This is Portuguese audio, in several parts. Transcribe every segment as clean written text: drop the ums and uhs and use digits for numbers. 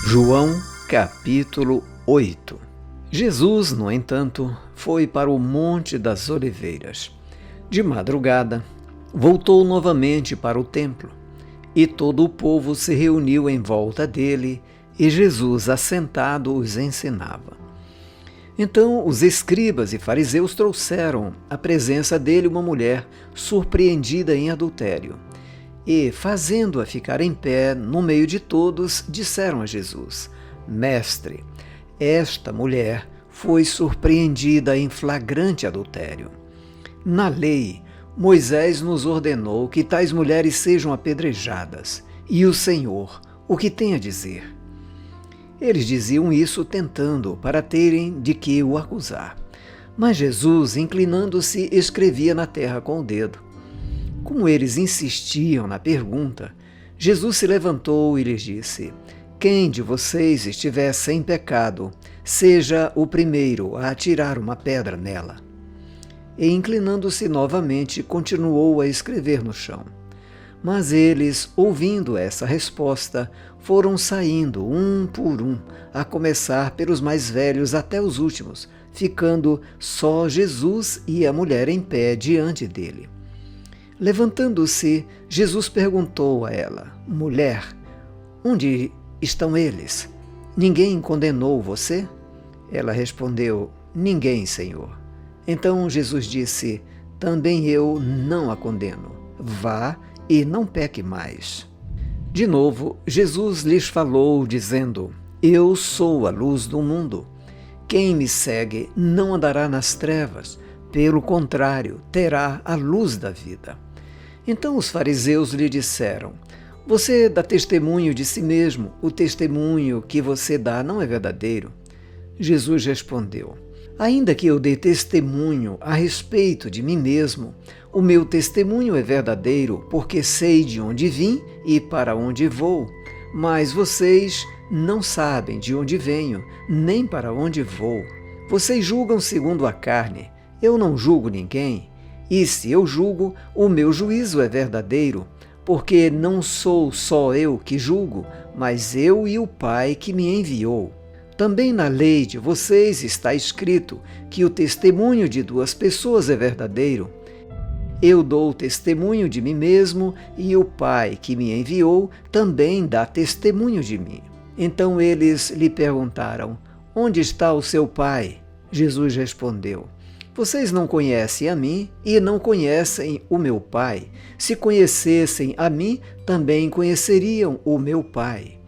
João capítulo 8. Jesus, no entanto, foi para o Monte das Oliveiras. De madrugada, voltou novamente para o templo, e todo o povo se reuniu em volta dele, e Jesus, assentado, os ensinava. Então os escribas e fariseus trouxeram à presença dele uma mulher surpreendida em adultério. E, fazendo-a ficar em pé no meio de todos, disseram a Jesus: Mestre, esta mulher foi surpreendida em flagrante adultério. Na lei, Moisés nos ordenou que tais mulheres sejam apedrejadas. E o Senhor, o que tem a dizer? Eles diziam isso tentando, para terem de que o acusar. Mas Jesus, inclinando-se, escrevia na terra com o dedo. Como eles insistiam na pergunta, Jesus se levantou e lhes disse: Quem de vocês estiver sem pecado, seja o primeiro a atirar uma pedra nela. E, inclinando-se novamente, continuou a escrever no chão. Mas eles, ouvindo essa resposta, foram saindo um por um, a começar pelos mais velhos até os últimos, ficando só Jesus e a mulher em pé diante dele. Levantando-se, Jesus perguntou a ela: Mulher, onde estão eles? Ninguém condenou você? Ela respondeu: Ninguém, Senhor. Então Jesus disse: Também eu não a condeno. Vá e não peque mais. De novo, Jesus lhes falou, dizendo: Eu sou a luz do mundo. Quem me segue não andará nas trevas, pelo contrário, terá a luz da vida. Então os fariseus lhe disseram: Você dá testemunho de si mesmo, o testemunho que você dá não é verdadeiro. Jesus respondeu: Ainda que eu dê testemunho a respeito de mim mesmo, o meu testemunho é verdadeiro, porque sei de onde vim e para onde vou. Mas vocês não sabem de onde venho, nem para onde vou. Vocês julgam segundo a carne. Eu não julgo ninguém. E se eu julgo, o meu juízo é verdadeiro, porque não sou só eu que julgo, mas eu e o Pai que me enviou. Também na lei de vocês está escrito que o testemunho de duas pessoas é verdadeiro. Eu dou testemunho de mim mesmo, e o Pai que me enviou também dá testemunho de mim. Então eles lhe perguntaram: Onde está o seu Pai? Jesus respondeu: Vocês não conhecem a mim e não conhecem o meu Pai. Se conhecessem a mim, também conheceriam o meu Pai.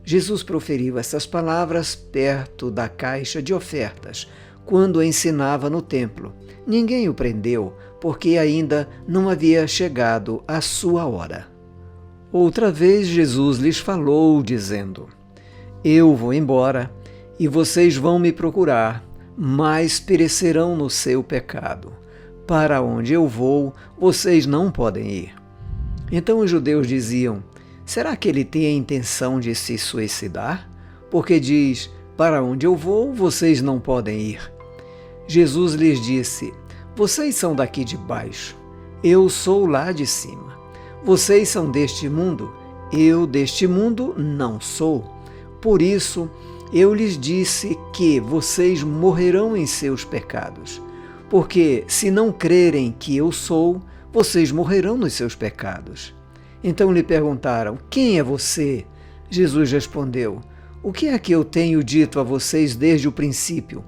Jesus proferiu essas palavras perto da caixa de ofertas, quando ensinava no templo. Ninguém o prendeu, porque ainda não havia chegado a sua hora. Outra vez Jesus lhes falou, dizendo: Eu vou embora, e vocês vão me procurar, mas perecerão no seu pecado. Para onde eu vou, vocês não podem ir. Então os judeus diziam: Será que ele tem a intenção de se suicidar? Porque diz: Para onde eu vou, vocês não podem ir. Jesus lhes disse: Vocês são daqui de baixo, eu sou lá de cima. Vocês são deste mundo, eu deste mundo não sou. Por isso, eu lhes disse que vocês morrerão em seus pecados. Porque, se não crerem que eu sou, vocês morrerão nos seus pecados. Então lhe perguntaram: Quem é você? Jesus respondeu: O que é que eu tenho dito a vocês desde o princípio?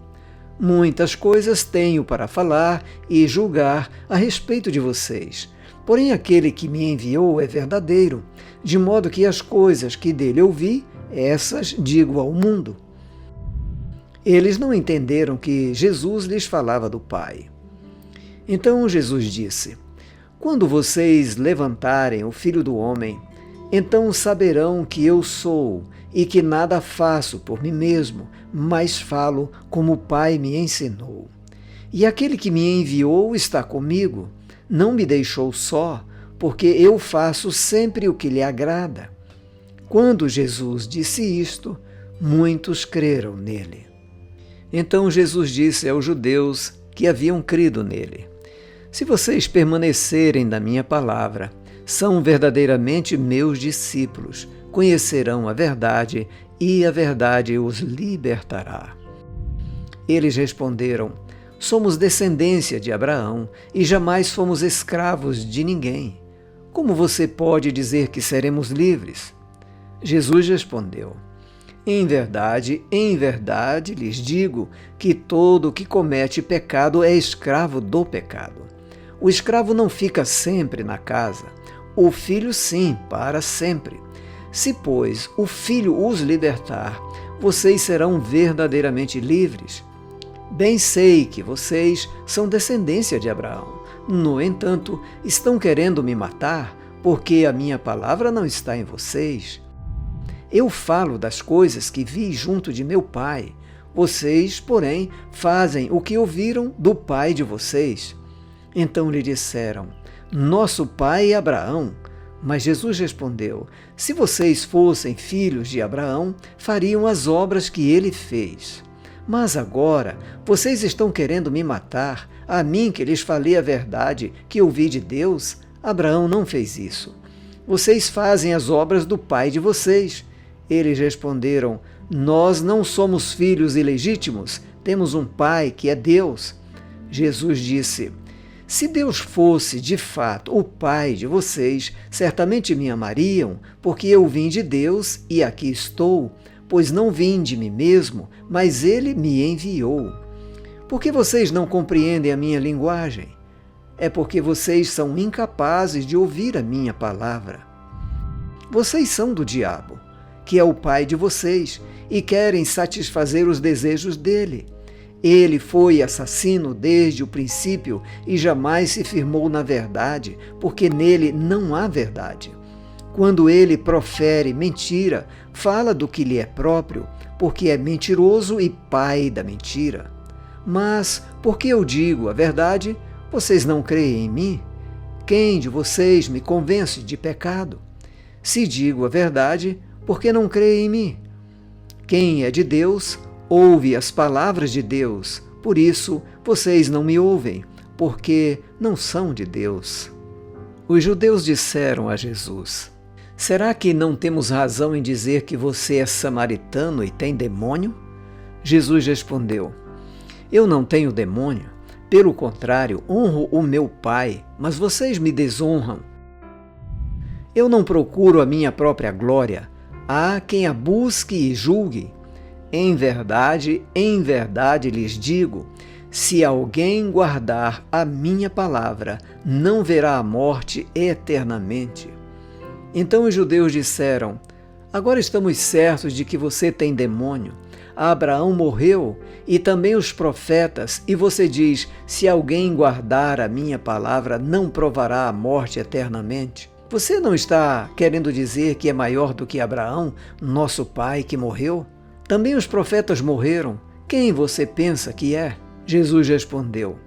Muitas coisas tenho para falar e julgar a respeito de vocês. Porém, aquele que me enviou é verdadeiro, de modo que as coisas que dele ouvi, essas digo ao mundo. Eles não entenderam que Jesus lhes falava do Pai. Então Jesus disse: Quando vocês levantarem o Filho do Homem, então saberão que eu sou e que nada faço por mim mesmo, mas falo como o Pai me ensinou. E aquele que me enviou está comigo, não me deixou só, porque eu faço sempre o que lhe agrada. Quando Jesus disse isto, muitos creram nele. Então Jesus disse aos judeus que haviam crido nele: Se vocês permanecerem na minha palavra, são verdadeiramente meus discípulos, conhecerão a verdade e a verdade os libertará. Eles responderam: somos descendência de Abraão e jamais fomos escravos de ninguém. Como você pode dizer que seremos livres? Jesus respondeu: em verdade, lhes digo que todo o que comete pecado é escravo do pecado. O escravo não fica sempre na casa, o filho sim, para sempre. Se, pois, o filho os libertar, vocês serão verdadeiramente livres. Bem sei que vocês são descendência de Abraão. No entanto, estão querendo me matar, porque a minha palavra não está em vocês. Eu falo das coisas que vi junto de meu pai. Vocês, porém, fazem o que ouviram do pai de vocês. Então lhe disseram: nosso pai é Abraão. Mas Jesus respondeu: se vocês fossem filhos de Abraão, fariam as obras que ele fez. Mas agora vocês estão querendo me matar, a mim que lhes falei a verdade que ouvi de Deus. Abraão não fez isso. Vocês fazem as obras do pai de vocês. Eles responderam: nós não somos filhos ilegítimos, temos um pai que é Deus. Jesus disse: se Deus fosse de fato o pai de vocês, certamente me amariam, porque eu vim de Deus e aqui estou, pois não vim de mim mesmo, mas ele me enviou. Por que vocês não compreendem a minha linguagem? É porque vocês são incapazes de ouvir a minha palavra. Vocês são do diabo, que é o pai de vocês, e querem satisfazer os desejos dele. Ele foi assassino desde o princípio e jamais se firmou na verdade, porque nele não há verdade. Quando ele profere mentira, fala do que lhe é próprio, porque é mentiroso e pai da mentira. Mas, porque eu digo a verdade, vocês não creem em mim? Quem de vocês me convence de pecado? Se digo a verdade, por que não creem em mim? Quem é de Deus, ouve as palavras de Deus. Por isso, vocês não me ouvem, porque não são de Deus. Os judeus disseram a Jesus: será que não temos razão em dizer que você é samaritano e tem demônio? Jesus respondeu: eu não tenho demônio. Pelo contrário, honro o meu Pai, mas vocês me desonram. Eu não procuro a minha própria glória. Há quem a busque e julgue. Em verdade lhes digo, se alguém guardar a minha palavra, não verá a morte eternamente. Então os judeus disseram: agora estamos certos de que você tem demônio. Abraão morreu e também os profetas, e você diz: se alguém guardar a minha palavra, não provará a morte eternamente. Você não está querendo dizer que é maior do que Abraão, nosso pai, que morreu? Também os profetas morreram. Quem você pensa que é? Jesus respondeu: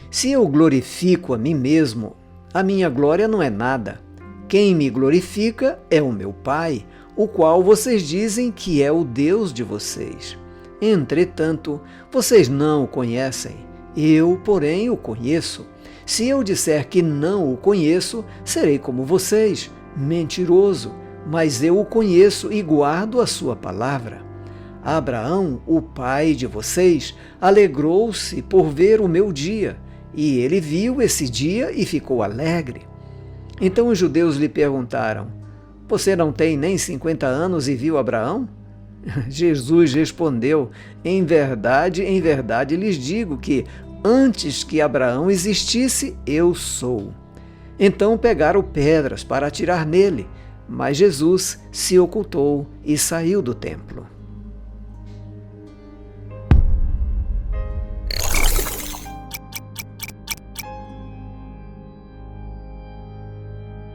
se eu glorifico a mim mesmo, a minha glória não é nada. Quem me glorifica é o meu Pai, o qual vocês dizem que é o Deus de vocês. Entretanto, vocês não o conhecem. Eu, porém, o conheço. Se eu disser que não o conheço, serei como vocês, mentiroso, mas eu o conheço e guardo a sua palavra. Abraão, o pai de vocês, alegrou-se por ver o meu dia, e ele viu esse dia e ficou alegre. Então os judeus lhe perguntaram: você não tem nem 50 anos e viu Abraão? Jesus respondeu: em verdade lhes digo que, antes que Abraão existisse, eu sou. Então pegaram pedras para atirar nele, mas Jesus se ocultou e saiu do templo.